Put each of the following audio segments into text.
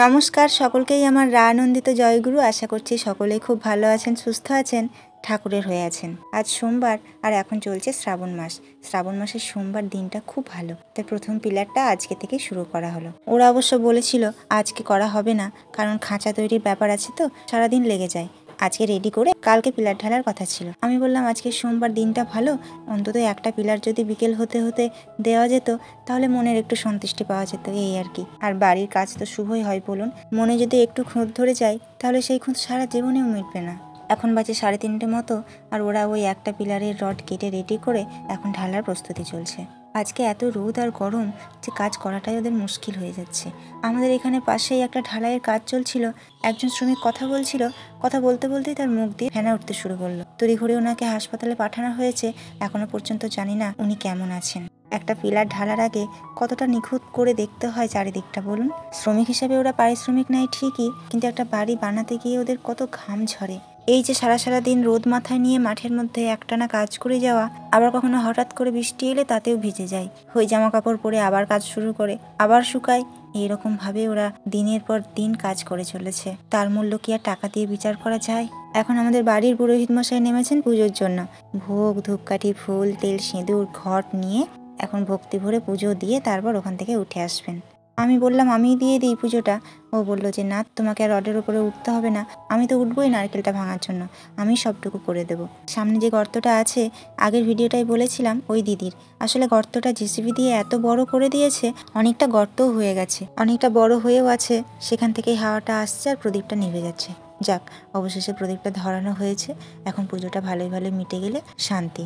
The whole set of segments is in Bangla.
নমস্কার সকলকেই আমার আনন্দিত জয়গুরু। আশা করছি সকলেই খুব ভালো আছেন, সুস্থ আছেন, ঠাকুরের হয়ে আছেন। আজ সোমবার আর এখন চলছে শ্রাবণ মাস। শ্রাবণ মাসের সোমবার দিনটা খুব ভালো, তাই প্রথম পিলারটা আজকে থেকে শুরু করা হলো। ওরা অবশ্য বলেছিল আজকে করা হবে না, কারণ খাঁচা তৈরির ব্যাপার আছে তো সারাদিন লেগে যায়। আজকে রেডি করে কালকে পিলার ঢালার কথা ছিল। আমি বললাম আজকে সোমবার দিনটা ভালো, অন্তত একটা পিলার যদি বিকেল হতে হতে দেওয়া যেত তাহলে মনের একটু সন্তুষ্টি পাওয়া যেত, এই আর কি। আর বাড়ির কাজ তো শুভই হয় বলুন, মনে যদি একটু খুঁত ধরে যায় তাহলে সেই খুঁত সারা জীবনেও মিটবে না। এখন বাজে 3:30 মতো, আর ওরা ওই একটা পিলারের রড কেটে রেডি করে এখন ঢালার প্রস্তুতি চলছে। আজকে এত রোদ আর গরম যে কাজ করাটাই ওদের মুশকিল হয়ে যাচ্ছে। আমাদের এখানে পাশেই একটা ঢালাইয়ের কাজ চলছিল, একজন শ্রমিক কথা বলছিল, কথা বলতে বলতেই তার মুখ দিয়ে ফেনা উঠতে শুরু করলো। তড়িঘড়ি ওনাকে হাসপাতালে পাঠানো হয়েছে, এখনো পর্যন্ত জানি না উনি কেমন আছেন। একটা পিলার ঢালার আগে কতটা নিখুঁত করে দেখতে হয় চারিদিকটা বলুন। শ্রমিক হিসেবে ওরা পারিশ্রমিক নেয় ঠিকই, কিন্তু একটা বাড়ি বানাতে গিয়ে ওদের কত ঘাম ঝরে। এই যে সারা দিন রোদ মাথায় নিয়ে মাঠের মধ্যে একটানা কাজ করে যাওয়া, আবার কখনো হঠাৎ করে বৃষ্টি এলে তাতেও ভিজে যায়, ওই জামা কাপড় পরে আবার কাজ শুরু করে, আবার শুকায়, এইরকম ভাবে ওরা দিনের পর দিন কাজ করে চলেছে। তার মূল্য কি আর টাকা দিয়ে বিচার করা যায়? এখন আমাদের বাড়ির পুরোহিত মশাই নেমেছেন পুজোর জন্য। ভোগ, ধূপকাঠি, ফুল, তেল, সিঁদুর, ঘট নিয়ে এখন ভক্তি ভরে পুজো দিয়ে তারপর ওখান থেকে উঠে আসবেন। আমি বললাম আমি দিয়ে দিই পুজোটা। ও বলল যে না, তোমাকে আর রডের উপরে উঠতে হবে না, আমি তো উঠবোই নারকেলটা ভাঙার জন্য, আমি সবটুকু করে দেব। সামনে যে গর্তটা আছে, আগের ভিডিওটাই বলেছিলাম ওই দিদির, আসলে গর্তটা জেসিবি দিয়ে এত বড় করে দিয়েছে, অনেকটা গর্তও হয়ে গেছে, অনেকটা বড় হয়েও আছে, সেখান থেকেই হাওয়াটা আসছে আর প্রদীপটা নিভে যাচ্ছে। যাক, অবশেষে প্রদীপটা ধরানো হয়েছে, এখন পুজোটা ভালোই মিটে গেলে শান্তি।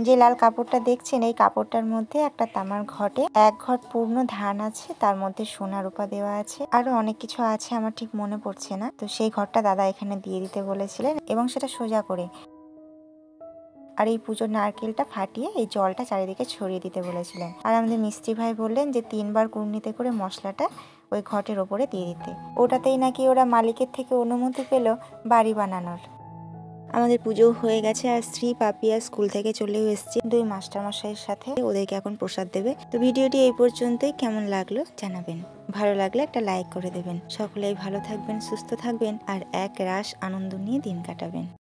যে লাল কাপড়টা দেখছেন, এই কাপড়টার মধ্যে একটা তামার ঘটে 1 ঘট পূর্ণ ধান আছে, তার মধ্যে সোনা রূপা দেওয়া আছে, আরো অনেক কিছু আছে, আমার ঠিক মনে পড়ছে না। তো সেই ঘরটা দাদা এখানে দিয়ে দিতে বলেছিলেন এবং সেটা সোজা করে, আর এই পুজোর নারকেলটা ফাটিয়ে এই জলটা চারিদিকে ছড়িয়ে দিতে বলেছিলেন। আর আমাদের মিস্ত্রি ভাই বললেন যে 3 বার কুর্নিতে করে মশলাটা ওই ঘটের ওপরে দিয়ে দিতে, ওটাতেই নাকি ওরা মালিকের থেকে অনুমতি পেল বাড়ি বানানোর। আমাদের পুজো হয়ে গেছে, আর স্ত্রী পাপিয়া স্কুল থেকে চলেও এসেছে 2 মাস্টারমশাইয়ের সাথে, ওদেরকে এখন প্রসাদ দেবে। তো ভিডিওটি এই পর্যন্তই, কেমন লাগলো জানাবেন, ভালো লাগলে একটা লাইক করে দেবেন। সকলেই ভালো থাকবেন, সুস্থ থাকবেন, আর এক রাশ আনন্দ নিয়ে দিন কাটাবেন।